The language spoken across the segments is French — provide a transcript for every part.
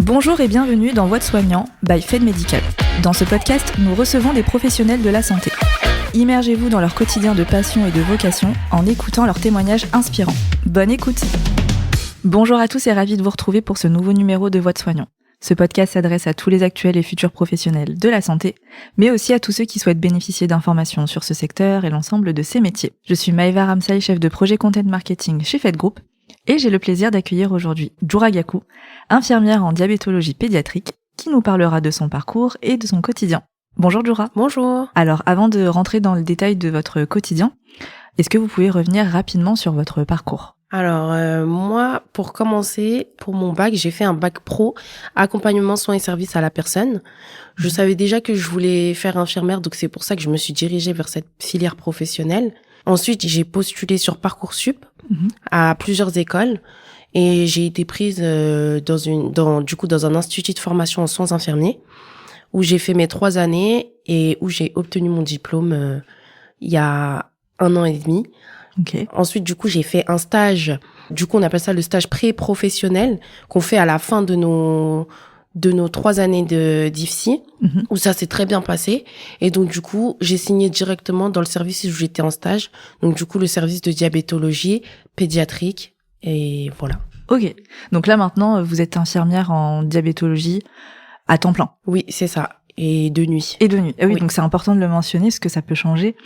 Bonjour et bienvenue dans Voix de soignant by Fed Medical. Dans ce podcast, nous recevons des professionnels de la santé. Immergez-vous dans leur quotidien de passion et de vocation en écoutant leurs témoignages inspirants. Bonne écoute! Bonjour à tous et ravi de vous retrouver pour ce nouveau numéro de Voix de soignant. Ce podcast s'adresse à tous les actuels et futurs professionnels de la santé, mais aussi à tous ceux qui souhaitent bénéficier d'informations sur ce secteur et l'ensemble de ses métiers. Je suis Maëva Ramsay, chef de projet Content Marketing chez Fed Group, et j'ai le plaisir d'accueillir aujourd'hui Djoura Gakou, infirmière en diabétologie pédiatrique, qui nous parlera de son parcours et de son quotidien. Bonjour Djoura. Bonjour. Alors, avant de rentrer dans le détail de votre quotidien, est-ce que vous pouvez revenir rapidement sur votre parcours ? Alors, moi, pour commencer, pour mon bac, j'ai fait un bac pro, accompagnement, soins et services à la personne. Je savais déjà que je voulais faire infirmière, donc c'est pour ça que je me suis dirigée vers cette filière professionnelle. Ensuite, j'ai postulé sur Parcoursup à plusieurs écoles et j'ai été prise dans un institut de formation en soins infirmiers où j'ai fait mes 3 années et où j'ai obtenu mon diplôme il y a 1 an et demi. Okay. Ensuite, du coup, j'ai fait un stage. Du coup, on appelle ça le stage pré-professionnel qu'on fait à la fin de nos 3 années de d'IFSI, où ça s'est très bien passé. Et donc, du coup, j'ai signé directement dans le service où j'étais en stage. Donc, du coup, le service de diabétologie pédiatrique. Et voilà. Ok. Donc là, maintenant, vous êtes infirmière en diabétologie à temps plein. Oui, c'est ça. Et de nuit. Et de nuit. Et oui, Oui. donc c'est important de le mentionner, parce que ça peut changer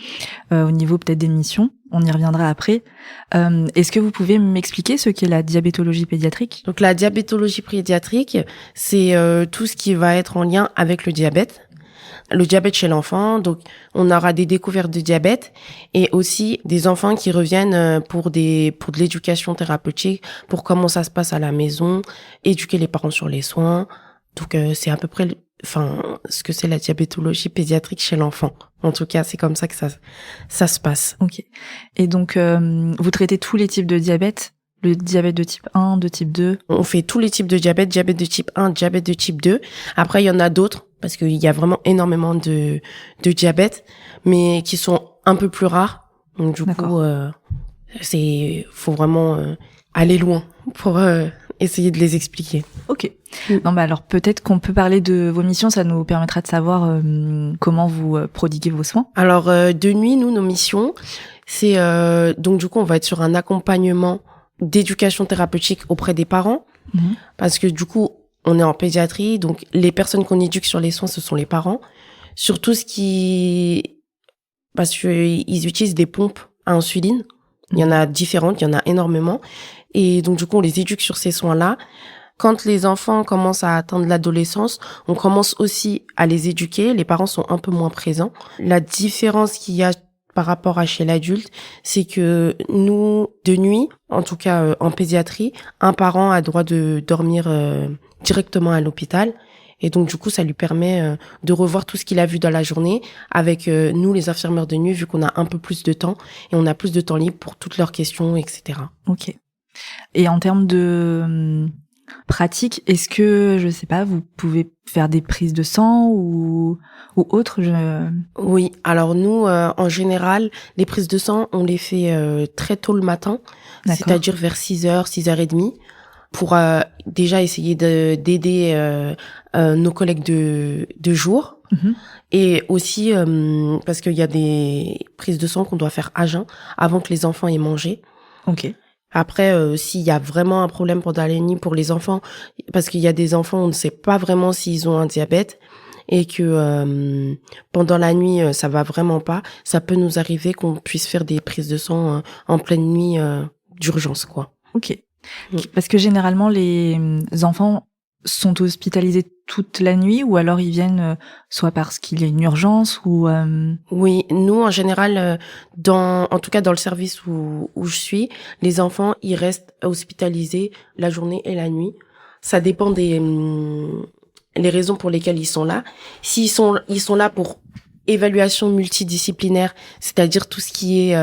au niveau peut-être des missions. On y reviendra après. Est-ce que vous pouvez m'expliquer ce qu'est la diabétologie pédiatrique ? Donc, la diabétologie pédiatrique, c'est tout ce qui va être en lien avec le diabète. Le diabète chez l'enfant, donc on aura des découvertes de diabète et aussi des enfants qui reviennent pour de l'éducation thérapeutique, pour comment ça se passe à la maison, éduquer les parents sur les soins. Donc c'est à peu près ce que c'est la diabétologie pédiatrique chez l'enfant. En tout cas, c'est comme ça que ça se passe. Ok. Et donc vous traitez tous les types de diabète ? Le diabète de type 1, de type 2 ? On fait tous les types de diabète de type 1, diabète de type 2. Après, il y en a d'autres, parce qu'il y a vraiment énormément de diabète, mais qui sont un peu plus rares. Donc, du coup, faut vraiment aller loin pour essayer de les expliquer. Ok. Non, bah alors peut-être qu'on peut parler de vos missions, ça nous permettra de savoir comment vous prodiguez vos soins. Alors, de nuit, nous, nos missions, c'est... donc, du coup, on va être sur un accompagnement d'éducation thérapeutique auprès des parents, parce que du coup, on est en pédiatrie, donc les personnes qu'on éduque sur les soins, ce sont les parents. Sur tout ce parce qu'ils utilisent des pompes à insuline. Il y en a différentes, il y en a énormément. Et donc, du coup, on les éduque sur ces soins-là. Quand les enfants commencent à atteindre l'adolescence, on commence aussi à les éduquer. Les parents sont un peu moins présents. La différence qu'il y a par rapport à chez l'adulte, c'est que nous, de nuit, en tout cas en pédiatrie, un parent a droit de dormir directement à l'hôpital. Et donc, du coup, ça lui permet de revoir tout ce qu'il a vu dans la journée avec nous, les infirmières de nuit, vu qu'on a un peu plus de temps et on a plus de temps libre pour toutes leurs questions, etc. Ok. Et en termes de pratique, est-ce que, je sais pas, vous pouvez faire des prises de sang ou autre Oui, alors nous, en général, les prises de sang, on les fait très tôt le matin, c'est-à-dire vers 6h, 6h30, pour déjà essayer d'aider nos collègues de jour. Et aussi parce qu'il y a des prises de sang qu'on doit faire à jeun avant que les enfants aient mangé. Ok. Après, s'il y a vraiment un problème pendant la nuit pour les enfants, parce qu'il y a des enfants, on ne sait pas vraiment s'ils ont un diabète et que pendant la nuit, ça va vraiment pas, ça peut nous arriver qu'on puisse faire des prises de sang en pleine nuit d'urgence, quoi. Ok. Parce que généralement, les enfants sont hospitalisés toute la nuit ou alors ils viennent soit parce qu'il y a une urgence ou... Oui, nous en général, en tout cas dans le service où je suis, les enfants ils restent hospitalisés la journée et la nuit. Ça dépend les raisons pour lesquelles ils sont là. Ils sont là pour évaluation multidisciplinaire, c'est-à-dire tout ce qui est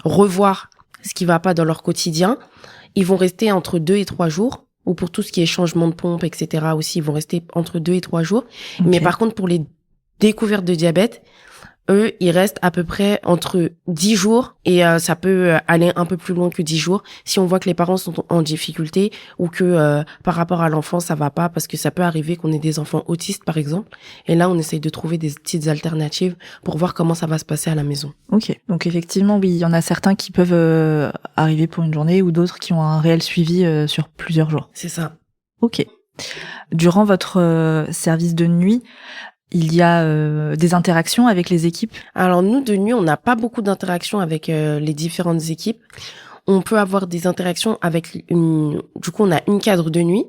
revoir ce qui va pas dans leur quotidien. Ils vont rester entre 2 et 3 jours. Ou pour tout ce qui est changement de pompe, etc. aussi, ils vont rester entre 2 et 3 jours. Okay. Mais par contre, pour les découvertes de diabète, eux, ils restent à peu près entre 10 jours et ça peut aller un peu plus loin que 10 jours si on voit que les parents sont en difficulté ou que par rapport à l'enfant, ça va pas parce que ça peut arriver qu'on ait des enfants autistes, par exemple. Et là, on essaye de trouver des petites alternatives pour voir comment ça va se passer à la maison. Ok, donc effectivement, oui, il y en a certains qui peuvent arriver pour une journée ou d'autres qui ont un réel suivi sur plusieurs jours. C'est ça. Ok. Durant votre service de nuit, il y a des interactions avec les équipes? Alors nous, de nuit, on n'a pas beaucoup d'interactions avec les différentes équipes. On peut avoir des interactions avec du coup, on a une cadre de nuit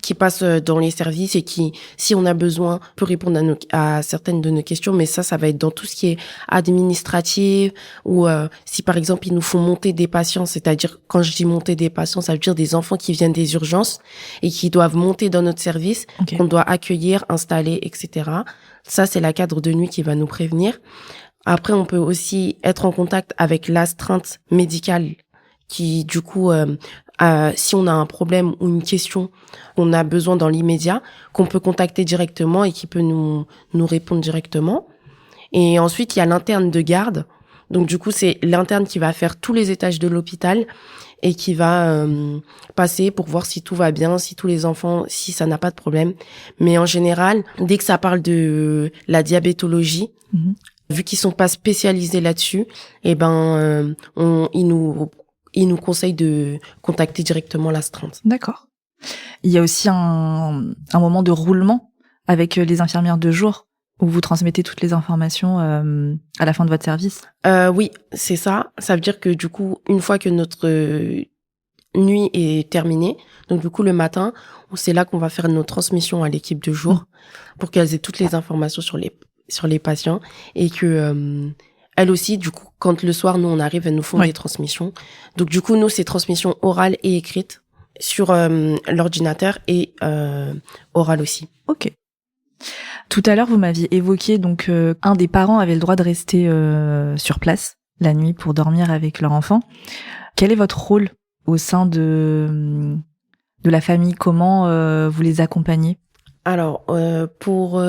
qui passe dans les services et qui, si on a besoin, peut répondre à certaines de nos questions. Mais ça va être dans tout ce qui est administratif ou si par exemple, ils nous font monter des patients, c'est-à-dire quand je dis monter des patients, ça veut dire des enfants qui viennent des urgences et qui doivent monter dans notre service, qu'on doit accueillir, installer, etc. Ça, c'est la cadre de nuit qui va nous prévenir. Après, on peut aussi être en contact avec l'astreinte médicale qui, du coup, si on a un problème ou une question qu'on a besoin dans l'immédiat, qu'on peut contacter directement et qui peut nous répondre directement. Et ensuite, il y a l'interne de garde. Donc, du coup, c'est l'interne qui va faire tous les étages de l'hôpital et qui va passer pour voir si tout va bien, si tous les enfants, si ça n'a pas de problème. Mais en général, dès que ça parle de la diabétologie, vu qu'ils sont pas spécialisés là-dessus, ils nous conseillent de contacter directement l'astreinte. D'accord. Il y a aussi un moment de roulement avec les infirmières de jour où vous transmettez toutes les informations à la fin de votre service. Oui, c'est ça. Ça veut dire que du coup, une fois que notre nuit est terminée, donc du coup le matin, c'est là qu'on va faire nos transmissions à l'équipe de jour pour qu'elles aient toutes les informations sur les patients et que elles aussi, du coup, quand le soir, nous, on arrive, elles nous font des transmissions. Donc, du coup, nous, c'est transmission orale et écrite sur l'ordinateur et orale aussi. Ok. Tout à l'heure, vous m'aviez évoqué, donc, un des parents avait le droit de rester sur place la nuit pour dormir avec leur enfant. Quel est votre rôle au sein de la famille? Comment vous les accompagnez? Alors, pour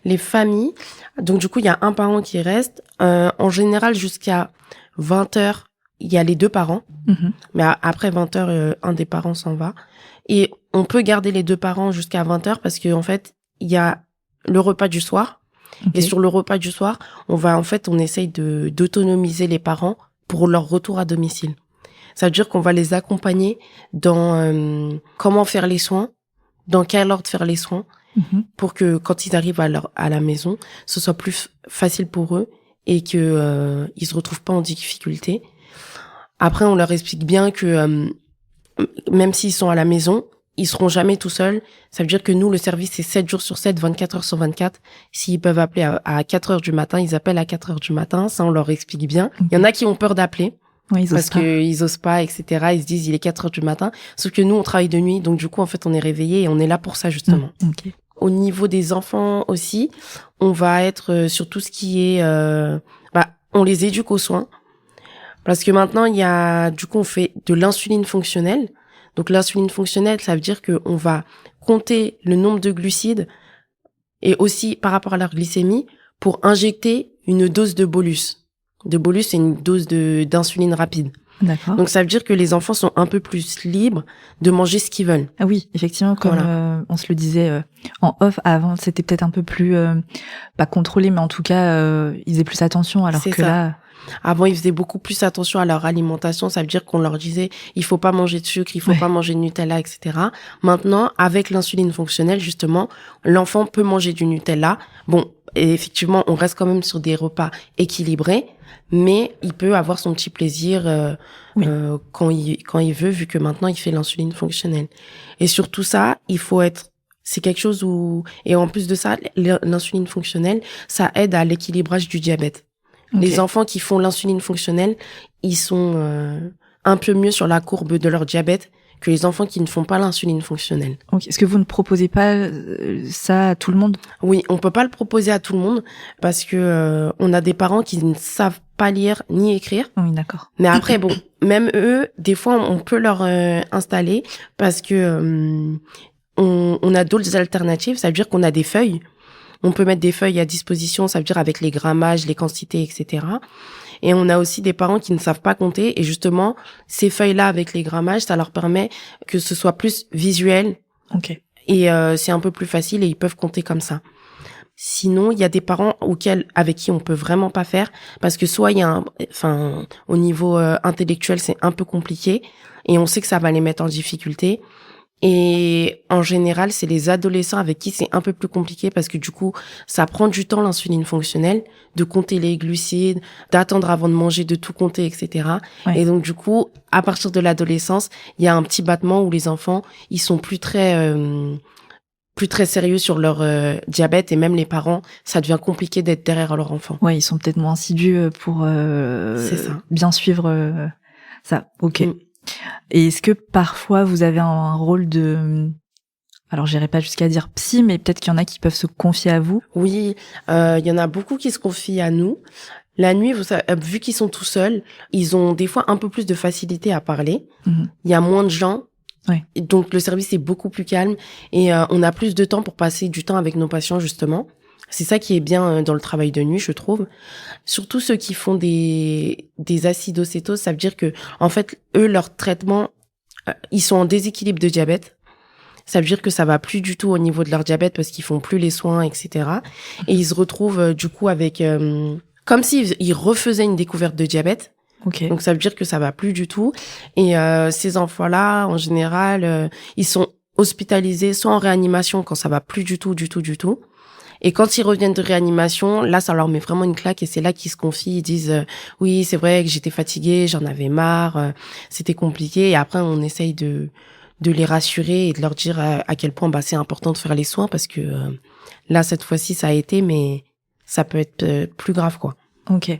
les familles, donc du coup, il y a un parent qui reste. En général, jusqu'à 20h, il y a les deux parents. Mais après 20h, un des parents s'en va. Et on peut garder les deux parents jusqu'à 20h parce que en fait, il y a le repas du soir. Et sur le repas du soir, on essaye d'autonomiser les parents pour leur retour à domicile. Ça veut dire qu'on va les accompagner dans comment faire les soins, dans quel ordre faire les soins, pour que quand ils arrivent à la maison, ce soit plus facile pour eux et que ils se retrouvent pas en difficulté. Après, on leur explique bien que même s'ils sont à la maison, ils seront jamais tout seuls. Ça veut dire que nous, le service, c'est 7 jours sur 7, 24 heures sur 24. S'ils peuvent appeler à 4 heures du matin, ils appellent à 4 heures du matin. Ça, on leur explique bien. Il y en a qui ont peur d'appeler. Ouais, parce qu'ils osent pas, etc. Ils se disent, il est 4 heures du matin. Sauf que nous, on travaille de nuit. Donc, du coup, en fait, on est réveillés et on est là pour ça, justement. Au niveau des enfants aussi, on va être sur tout ce qui est, on les éduque aux soins. Parce que maintenant, on fait de l'insuline fonctionnelle. Donc, l'insuline fonctionnelle, ça veut dire qu'on va compter le nombre de glucides et aussi par rapport à leur glycémie pour injecter une dose de bolus. De bolus, c'est une dose d'insuline rapide. D'accord. Donc, ça veut dire que les enfants sont un peu plus libres de manger ce qu'ils veulent. Ah oui, effectivement, comme on se le disait en off, avant, c'était peut-être un peu plus, pas contrôlé, mais en tout cas, ils faisaient plus attention, alors que là... Avant, ils faisaient beaucoup plus attention à leur alimentation. Ça veut dire qu'on leur disait, il faut pas manger de sucre, il faut pas manger de Nutella, etc. Maintenant, avec l'insuline fonctionnelle, justement, l'enfant peut manger du Nutella. Bon, et effectivement, on reste quand même sur des repas équilibrés, mais il peut avoir son petit plaisir quand il veut, vu que maintenant, il fait l'insuline fonctionnelle. Et sur tout ça, c'est quelque chose et en plus de ça, l'insuline fonctionnelle, ça aide à l'équilibrage du diabète. Les enfants qui font l'insuline fonctionnelle, ils sont un peu mieux sur la courbe de leur diabète que les enfants qui ne font pas l'insuline fonctionnelle. Est-ce que vous ne proposez pas ça à tout le monde? Oui, on peut pas le proposer à tout le monde parce que on a des parents qui ne savent pas lire ni écrire. Oui, d'accord. Mais après, bon, même eux, des fois, on peut leur installer parce que on a d'autres alternatives. Ça veut dire qu'on a des feuilles. On peut mettre des feuilles à disposition, ça veut dire avec les grammages, les quantités, etc. Et on a aussi des parents qui ne savent pas compter. Et justement, ces feuilles-là avec les grammages, ça leur permet que ce soit plus visuel. Ok. Et c'est un peu plus facile et ils peuvent compter comme ça. Sinon, il y a des parents avec qui on peut vraiment pas faire parce que soit il y a au niveau intellectuel, c'est un peu compliqué et on sait que ça va les mettre en difficulté. Et en général, c'est les adolescents avec qui c'est un peu plus compliqué parce que du coup, ça prend du temps l'insuline fonctionnelle, de compter les glucides, d'attendre avant de manger, de tout compter, etc. Ouais. Et donc du coup, à partir de l'adolescence, il y a un petit battement où les enfants, ils sont plus très sérieux sur leur diabète et même les parents, ça devient compliqué d'être derrière leur enfant. Ouais, ils sont peut-être moins assidus pour C'est ça. bien suivre ça. Ok. Et est-ce que parfois vous avez un rôle de, alors j'irai pas jusqu'à dire psy, mais peut-être qu'il y en a qui peuvent se confier à vous? Oui, il y en a beaucoup qui se confient à nous. La nuit, vous savez, vu qu'ils sont tout seuls, ils ont des fois un peu plus de facilité à parler. Il y a moins de gens. Ouais. Donc le service est beaucoup plus calme et on a plus de temps pour passer du temps avec nos patients justement. C'est ça qui est bien dans le travail de nuit, je trouve. Surtout ceux qui font des acidocétoses, ça veut dire que en fait eux leur traitement, ils sont en déséquilibre de diabète. Ça veut dire que ça va plus du tout au niveau de leur diabète parce qu'ils font plus les soins, etc. Et ils se retrouvent du coup avec comme s'ils refaisaient une découverte de diabète. Ok. Donc ça veut dire que ça va plus du tout. Et ces enfants-là, en général, ils sont hospitalisés soit en réanimation quand ça va plus du tout. Et quand ils reviennent de réanimation, là, ça leur met vraiment une claque et c'est là qu'ils se confient. Ils disent oui, c'est vrai que j'étais fatiguée, j'en avais marre, c'était compliqué. Et après, on essaye de les rassurer et de leur dire à quel point c'est important de faire les soins parce que là, cette fois-ci, ça a été, mais ça peut être plus grave, quoi. Ok.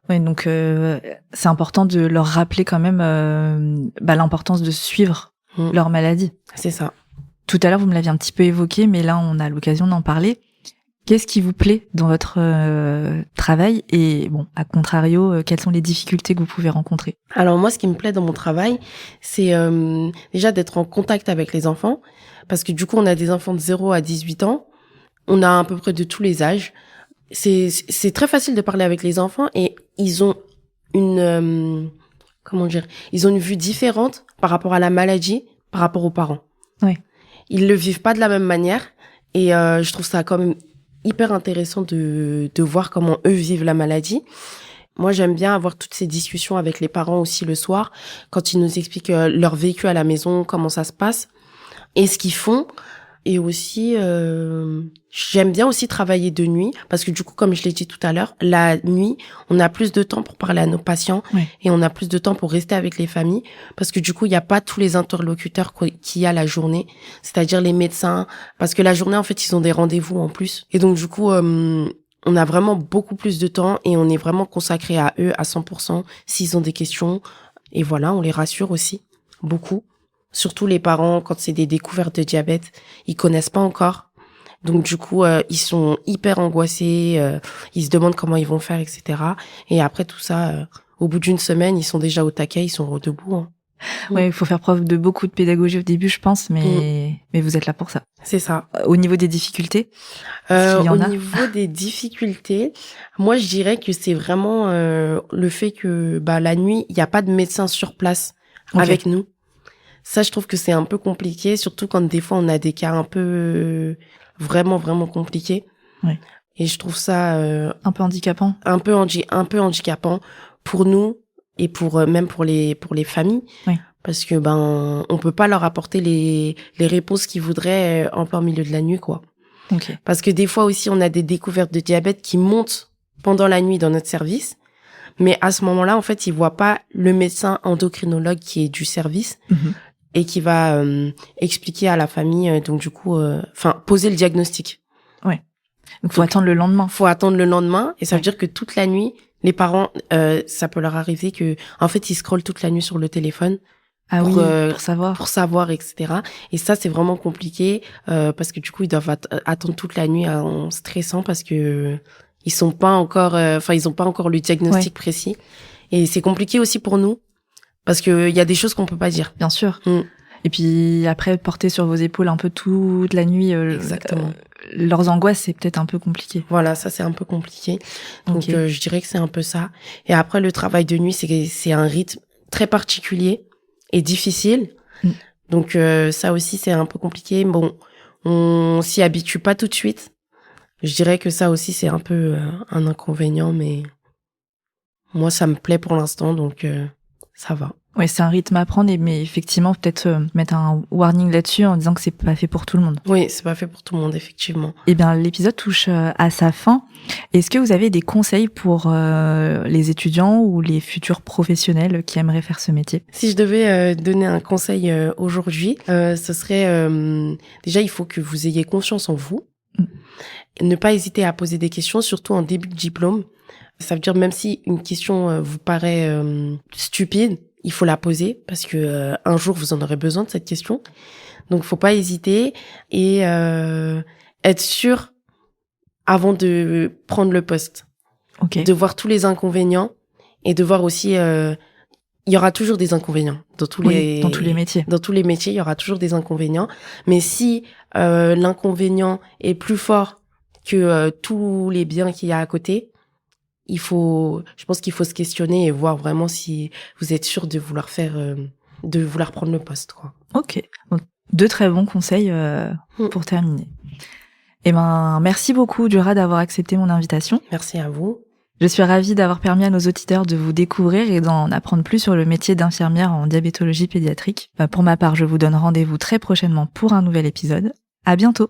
Ouais, donc c'est important de leur rappeler quand même l'importance de suivre leur maladie. C'est ça. Tout à l'heure, vous me l'aviez un petit peu évoqué, mais là, on a l'occasion d'en parler. Qu'est-ce qui vous plaît dans votre travail et bon, à contrario, quelles sont les difficultés que vous pouvez rencontrer? Alors moi, ce qui me plaît dans mon travail, c'est déjà d'être en contact avec les enfants, parce que du coup, on a des enfants de 0 à 18 ans, on a à peu près de tous les âges. C'est très facile de parler avec les enfants et ils ont une ils ont une vue différente par rapport à la maladie, par rapport aux parents. Oui. Ils le vivent pas de la même manière et je trouve ça quand même hyper intéressant de voir comment eux vivent la maladie. Moi, j'aime bien avoir toutes ces discussions avec les parents aussi le soir, quand ils nous expliquent leur vécu à la maison, comment ça se passe et ce qu'ils font. Et aussi, j'aime bien aussi travailler de nuit parce que du coup, comme je l'ai dit tout à l'heure, la nuit, on a plus de temps pour parler à nos patients et on a plus de temps pour rester avec les familles parce que du coup, il n'y a pas tous les interlocuteurs qu'il y a la journée, c'est-à-dire les médecins, parce que la journée, en fait, ils ont des rendez-vous en plus. Et donc, du coup, on a vraiment beaucoup plus de temps et on est vraiment consacré à eux à 100% s'ils ont des questions. Et voilà, on les rassure aussi beaucoup. Surtout les parents, quand c'est des découvertes de diabète, ils connaissent pas encore. Donc du coup, ils sont hyper angoissés, ils se demandent comment ils vont faire, etc. Et après tout ça, au bout d'une semaine, ils sont déjà au taquet, ils sont debout. Hein. Ouais, il faut faire preuve de beaucoup de pédagogie au début, je pense, mais vous êtes là pour ça. C'est ça. Au niveau des difficultés, niveau des difficultés, moi je dirais que c'est vraiment le fait que la nuit, il n'y a pas de médecin sur place avec nous. Ça, je trouve que c'est un peu compliqué, surtout quand des fois on a des cas un peu vraiment compliqués. Ouais. Et je trouve ça un peu handicapant. Un peu handicapant pour nous et même pour les familles. Oui. Parce que on peut pas leur apporter les réponses qu'ils voudraient en plein milieu de la nuit, quoi. Okay. Parce que des fois aussi on a des découvertes de diabète qui montent pendant la nuit dans notre service. Mais à ce moment-là, en fait, ils voient pas le médecin endocrinologue qui est du service. Et qui va expliquer à la famille, donc du coup, poser le diagnostic. Ouais. Donc faut attendre le lendemain. Faut attendre le lendemain, et ça veut dire que toute la nuit, les parents, ça peut leur arriver que, en fait, ils scrollent toute la nuit sur le téléphone. Pour savoir, etc. Et ça, c'est vraiment compliqué parce que du coup, ils doivent attendre toute la nuit en stressant parce que ils sont pas encore, ils ont pas encore le diagnostic précis. Et c'est compliqué aussi pour nous. Parce que il y a des choses qu'on peut pas dire. Bien sûr. Et puis après, porter sur vos épaules un peu toute la nuit Exactement. Leurs angoisses, c'est peut-être un peu compliqué. Voilà, ça c'est un peu compliqué. Donc Okay. je dirais que c'est un peu ça. Et après, le travail de nuit, c'est un rythme très particulier et difficile. Donc ça aussi, c'est un peu compliqué. Bon, on s'y habitue pas tout de suite. Je dirais que ça aussi, c'est un peu un inconvénient, mais moi, ça me plaît pour l'instant, donc ça va. Ouais, c'est un rythme à prendre, mais effectivement, peut-être mettre un warning là-dessus en disant que c'est pas fait pour tout le monde. Oui, c'est pas fait pour tout le monde, effectivement. Eh bien, l'épisode touche à sa fin. Est-ce que vous avez des conseils pour les étudiants ou les futurs professionnels qui aimeraient faire ce métier? Si je devais donner un conseil aujourd'hui, ce serait déjà, il faut que vous ayez confiance en vous. Ne pas hésiter à poser des questions, surtout en début de diplôme. Ça veut dire même si une question vous paraît stupide, il faut la poser parce que un jour vous en aurez besoin de cette question. Donc faut pas hésiter et être sûr avant de prendre le poste. Okay. De voir tous les inconvénients et de voir aussi il y aura toujours des inconvénients dans tous les métiers. Dans tous les métiers, il y aura toujours des inconvénients, mais si l'inconvénient est plus fort que tous les biens qu'il y a à côté, je pense qu'il faut se questionner et voir vraiment si vous êtes sûr de vouloir prendre le poste, quoi. Ok. Donc, 2 très bons conseils pour terminer. Eh ben, merci beaucoup, Dura, d'avoir accepté mon invitation. Merci à vous. Je suis ravie d'avoir permis à nos auditeurs de vous découvrir et d'en apprendre plus sur le métier d'infirmière en diabétologie pédiatrique. Pour ma part, je vous donne rendez-vous très prochainement pour un nouvel épisode. À bientôt.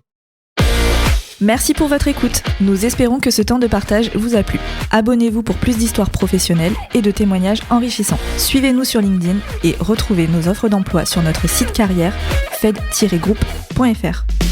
Merci pour votre écoute. Nous espérons que ce temps de partage vous a plu. Abonnez-vous pour plus d'histoires professionnelles et de témoignages enrichissants. Suivez-nous sur LinkedIn et retrouvez nos offres d'emploi sur notre site carrière fed-group.fr.